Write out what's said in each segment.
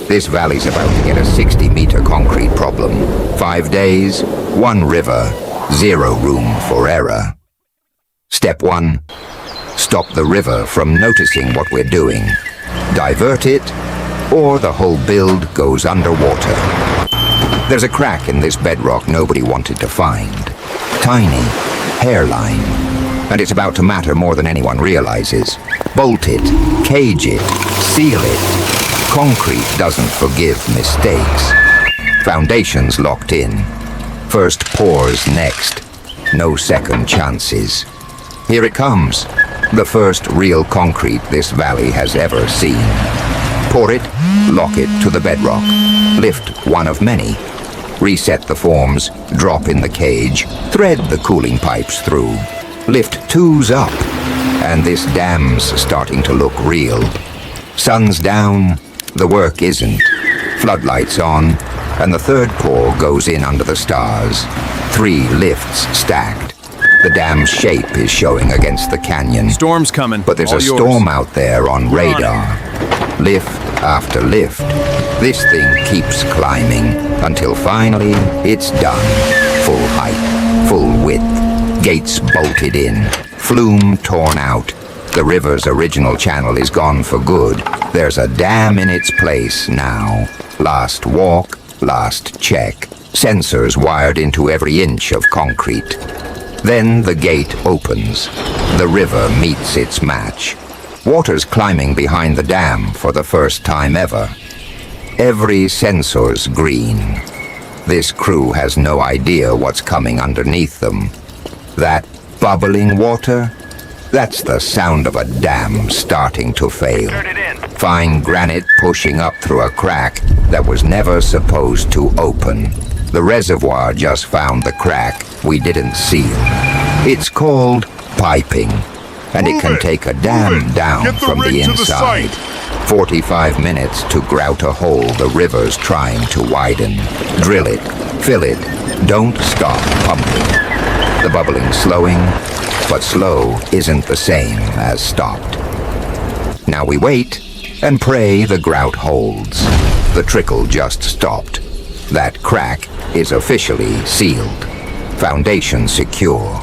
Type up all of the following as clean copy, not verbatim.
This valley's about to get a 60-meter concrete problem. 5 days, 1 river, 0 room for error. Step 1. Stop the river from noticing what we're doing. Divert it, or the whole build goes underwater. There's a crack in this bedrock nobody wanted to find. Tiny, hairline. And it's about to matter more than anyone realizes. Bolt it, cage it, seal it. Concrete doesn't forgive mistakes. Foundations locked in. First pours next. No second chances. Here it comes. The first real concrete this valley has ever seen. Pour it, lock it to the bedrock. Lift one of many. Reset the forms, drop in the cage, thread the cooling pipes through. Lift 2s up, and this dam's starting to look real. Sun's down, the work isn't. Floodlights on, and the third pour goes in under the stars. 3 lifts stacked. The dam's shape is showing against the canyon. Storm's coming. But there's All a yours. storm out there on radar. Lift after lift. This thing keeps climbing until finally it's done. Full height, full width, gates bolted in, flume torn out. The river's original channel is gone for good. There's a dam in its place now. Last walk, last check. Sensors wired into every inch of concrete. Then the gate opens. The river meets its match. Water's climbing behind the dam for the first time ever. Every sensor's green. This crew has no idea what's coming underneath them. That bubbling water? That's the sound of a dam starting to fail. Fine granite pushing up through a crack that was never supposed to open. The reservoir just found the crack we didn't seal. It's called piping, and it can take a dam down from the inside. 45 minutes to grout a hole the river's trying to widen. Drill it, fill it, don't stop pumping. The bubbling's slowing, but slow isn't the same as stopped. Now we wait and pray the grout holds. The trickle just stopped. That crack is officially sealed. Foundation secure.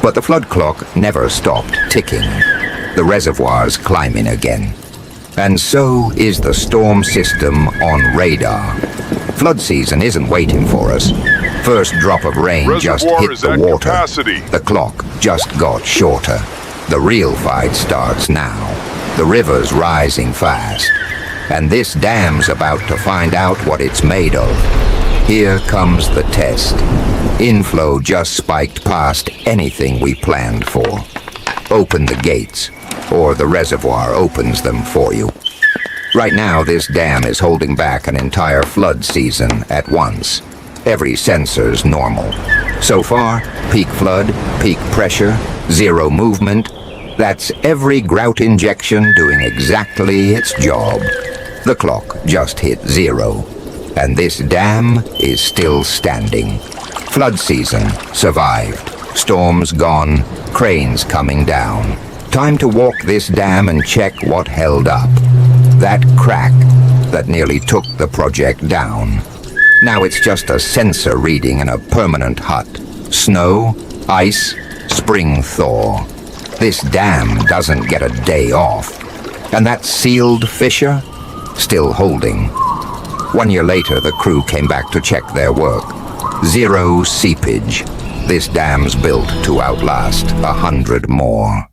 But the flood clock never stopped ticking. The reservoir's climbing again. And so is the storm system on radar. Flood season isn't waiting for us. First drop of rain just hit the water. The clock just got shorter. The real fight starts now. The river's rising fast. And this dam's about to find out what it's made of. Here comes the test. Inflow just spiked past anything we planned for. Open the gates, or the reservoir opens them for you. Right now, this dam is holding back an entire flood season at once. Every sensor's normal. So far, peak flood, peak pressure, 0 movement. That's every grout injection doing exactly its job. The clock just hit 0, and this dam is still standing. Flood season survived. Storms gone, cranes coming down. Time to walk this dam and check what held up. That crack that nearly took the project down. Now it's just a sensor reading in a permanent hut. Snow, ice, spring thaw. This dam doesn't get a day off. And that sealed fissure? Still holding. 1 year later, the crew came back to check their work. 0 seepage. This dam's built to outlast 100 more.